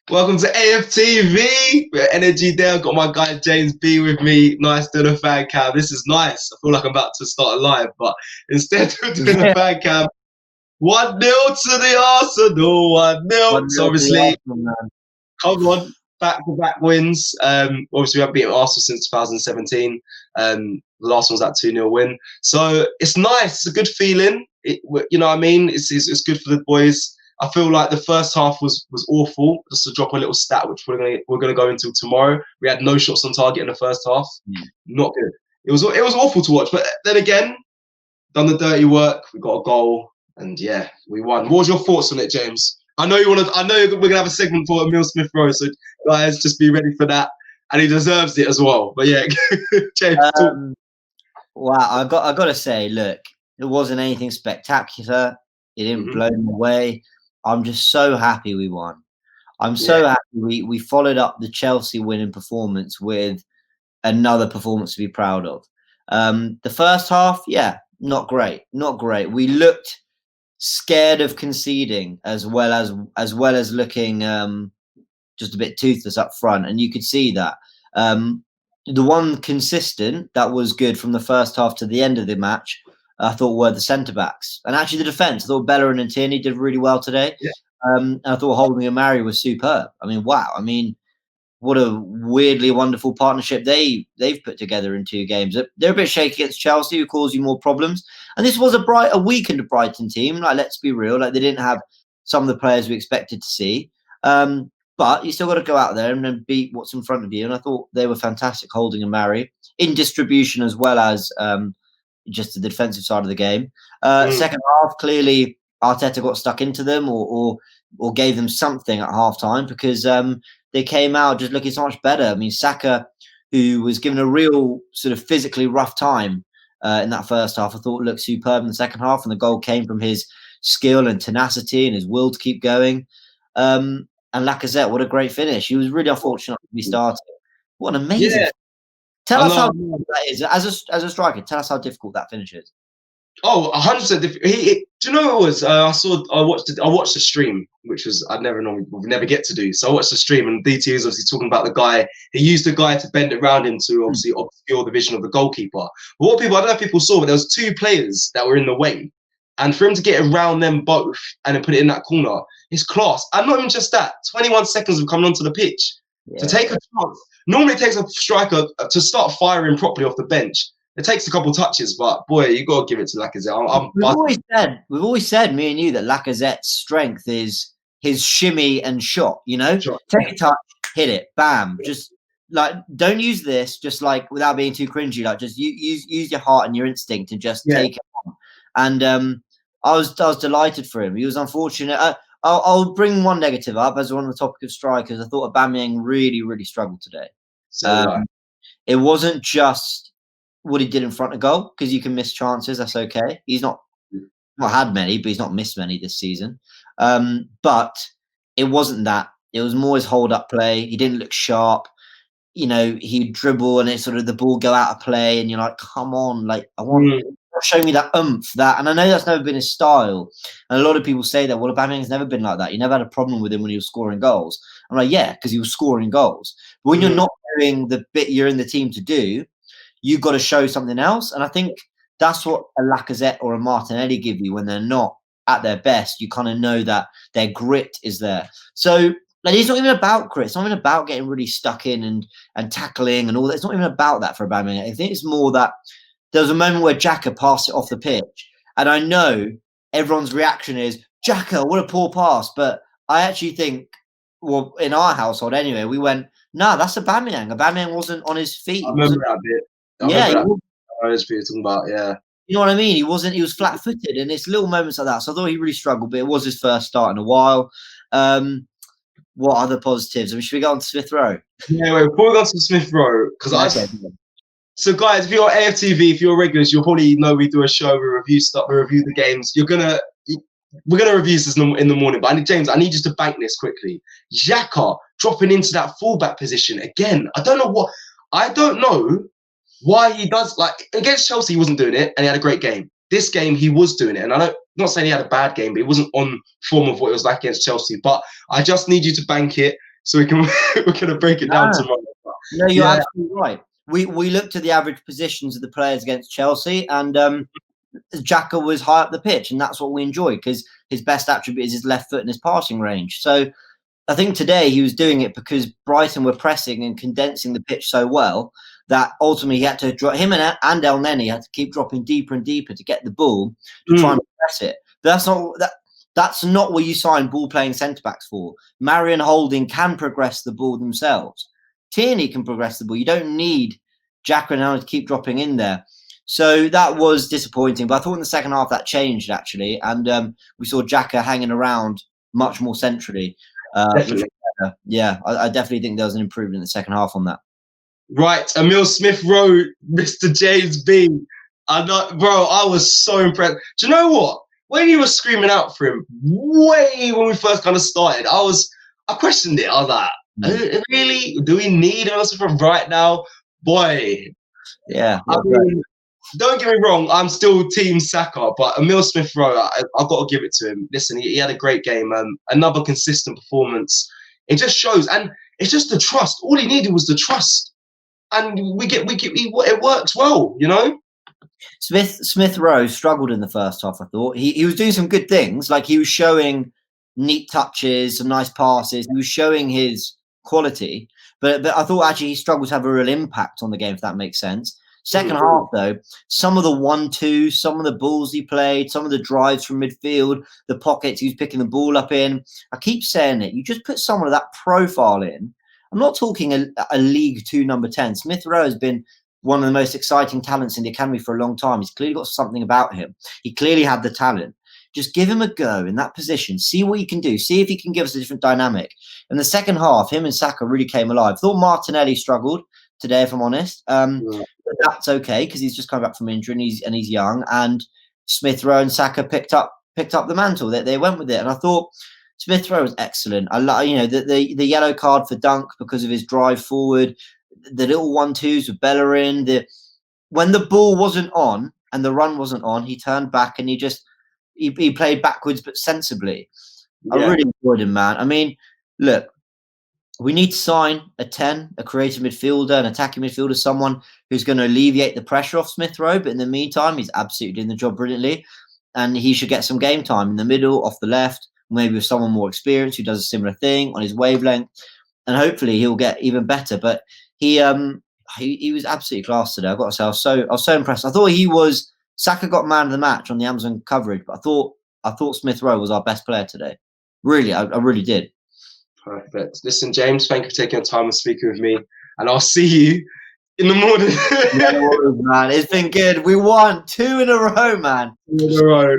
Welcome to AFTV. Energy there. I've got my guy James B with me. Nice doing a fan cam. This is nice. I feel like I'm about to start a live, but instead of doing a fan cam, 1-0 to the Arsenal. 1-0. So obviously, come on, back-to-back wins. Obviously, we haven't beaten Arsenal since 2017. The last one was that 2-0 win. So it's nice. It's a good feeling. You know what I mean? It's good for the boys. I feel like the first half was awful. Just to drop a little stat, which we're gonna go into tomorrow. We had no shots on target in the first half. Not good. It was awful to watch. But then again, done the dirty work. We got a goal, and yeah, we won. What was your thoughts on it, James? I know we're gonna have a segment for Emile Smith Rowe, so guys, just be ready for that. And he deserves it as well. But yeah, James. Wow, I got to say, look, it wasn't anything spectacular. It didn't blow me away. I'm just so happy we won. I'm so happy we followed up the Chelsea winning performance with another performance to be proud of. The first half, not great. We looked scared of conceding as well as looking just a bit toothless up front, and you could see that. The one consistent that was good from the first half to the end of the match, I thought, were the centre-backs. And actually the defence. I thought Bellerin and Tierney did really well today. Yeah. And I thought Holding and Mari was superb. I mean, wow. I mean, what a weirdly wonderful partnership they've put together in 2 games. They're a bit shaky against Chelsea, who caused you more problems. And this was a weakened Brighton team. Like, let's be real. Like, they didn't have some of the players we expected to see. But you still got to go out there and then beat what's in front of you. And I thought they were fantastic, Holding and Mari, in distribution as well as just the defensive side of the game. Second half, clearly Arteta got stuck into them or gave them something at half time, because they came out just looking so much better. I mean, Saka, who was given a real sort of physically rough time in that first half, I thought looked superb in the second half, and the goal came from his skill and tenacity and his will to keep going. And Lacazette, what a great finish. He was really unfortunate to be starting. What an amazing Tell us how difficult that is. As a striker, tell us how difficult that finish is. Oh, 100% difficult. Do you know what it was? I watched the stream, which was I'd never get to do. So I watched the stream, and DT was obviously talking about the guy. He used the guy to bend it around him to obviously obscure the vision of the goalkeeper. But I don't know if people saw, but there was 2 players that were in the way. And for him to get around them both and then put it in that corner, it's class. And not even just that, 21 seconds of coming onto the pitch. To take a chance. Normally it takes a striker to start firing properly off the bench. It takes a couple touches, but boy, you got to give it to Lacazette. We've always said, me and you, that Lacazette's strength is his shimmy and shot. You know, take a touch, hit it, bam. Just like, don't use this just like without being too cringy. Like, just use your heart and your instinct and just take it on. And I was delighted for him. He was unfortunate. I'll bring one negative up as we're on the topic of strikers. I thought Aubameyang really, really struggled today. It wasn't just what he did in front of goal, because you can miss chances. That's okay. He's not had many, but he's not missed many this season. But it wasn't that. It was more his hold-up play. He didn't look sharp. You know, he'd dribble and it sort of the ball go out of play, and you're like, come on, like I want. Show me that oomph, and I know that's never been his style. And a lot of people say that, well, Aubameyang's never been like that. You never had a problem with him when he was scoring goals. I'm like, yeah, because he was scoring goals. But when you're not doing the bit you're in the team to do, you've got to show something else. And I think that's what a Lacazette or a Martinelli give you when they're not at their best. You kind of know that their grit is there. So like, it's not even about grit. It's not even about getting really stuck in and tackling and all that. It's not even about that for Aubameyang. I think it's more that there was a moment where Xhaka passed it off the pitch. And I know everyone's reaction is, Xhaka, what a poor pass. But I actually think, well, in our household anyway, we went, nah, that's Aubameyang. Aubameyang wasn't on his feet. I remember that bit. I was talking about, You know what I mean? He was flat-footed, and it's little moments like that. So I thought he really struggled, but it was his first start in a while. What other positives? I mean, should we go on to Smith Rowe? Yeah, wait, before we go on to Smith Rowe, because So guys, if you're AFTV, if you're regulars, you'll probably know we do a show, we review stuff, we review the games. We're gonna review this in the morning, but I need you to bank this quickly. Xhaka dropping into that fullback position again. I don't know why he does, like, against Chelsea he wasn't doing it and he had a great game. This game he was doing it, and I'm not saying he had a bad game, but he wasn't on form of what it was like against Chelsea. But I just need you to bank it. so we can we're gonna break it down tomorrow. No, you're absolutely right. We looked at the average positions of the players against Chelsea, and Xhaka was high up the pitch, and that's what we enjoy because his best attribute is his left foot and his passing range. So I think today he was doing it because Brighton were pressing and condensing the pitch so well that ultimately he had to drop him and El Neni had to keep dropping deeper and deeper to get the ball to try and press it. But that's not what you sign ball playing centre backs for. Marion Holding can progress the ball themselves. Tierney can progress the ball. You don't need Xhaka and Allen to keep dropping in there. So that was disappointing. But I thought in the second half that changed actually, and we saw Xhaka hanging around much more centrally. Yeah, I definitely think there was an improvement in the second half on that. Right, Emile Smith-Rowe, Mr. James B. I was so impressed. Do you know what? When you were screaming out for him, way when we first kind of started, I questioned it. I was like, really? Do we need Emile Smith-Rowe right now? Boy. Yeah. I mean, don't get me wrong, I'm still Team Saka, but Emile Smith-Rowe, I've got to give it to him. Listen, he had a great game, another consistent performance. It just shows, and it's just the trust. All he needed was the trust, and it works well, you know. Smith-Rowe struggled in the first half. I thought he was doing some good things, like he was showing neat touches, some nice passes. He was showing his quality, but I thought actually he struggled to have a real impact on the game, if that makes sense. Second half, though, some of the 1-2s, some of the balls he played, some of the drives from midfield, the pockets he was picking the ball up in. I keep saying it. You just put someone of that profile in. I'm not talking a League 2 number 10. Smith-Rowe has been one of the most exciting talents in the academy for a long time. He's clearly got something about him. He clearly had the talent. Just give him a go in that position. See what he can do. See if he can give us a different dynamic. In the second half, him and Saka really came alive. I thought Martinelli struggled today, if I'm honest. But that's okay because he's just coming back from injury and he's young. And Smith-Rowe and Saka picked up the mantle. They went with it, and I thought Smith-Rowe was excellent. I like the yellow card for Dunk because of his drive forward, the little 1-2s with Bellerin. When the ball wasn't on and the run wasn't on, he turned back and he played backwards but sensibly. I really enjoyed him, man. I mean, look. We need to sign a 10, a creative midfielder, an attacking midfielder, someone who's going to alleviate the pressure off Smith-Rowe. But in the meantime, he's absolutely doing the job brilliantly. And he should get some game time in the middle, off the left, maybe with someone more experienced who does a similar thing on his wavelength. And hopefully he'll get even better. But he was absolutely class today. I've got to say, I was so impressed. I thought Saka got man of the match on the Amazon coverage, but I thought Smith-Rowe was our best player today. Really, I really did. Perfect. Listen, James, thank you for taking the time and speaking with me. And I'll see you in the morning. Man, it's been good. We won 2 in a row, man. 2 in a row.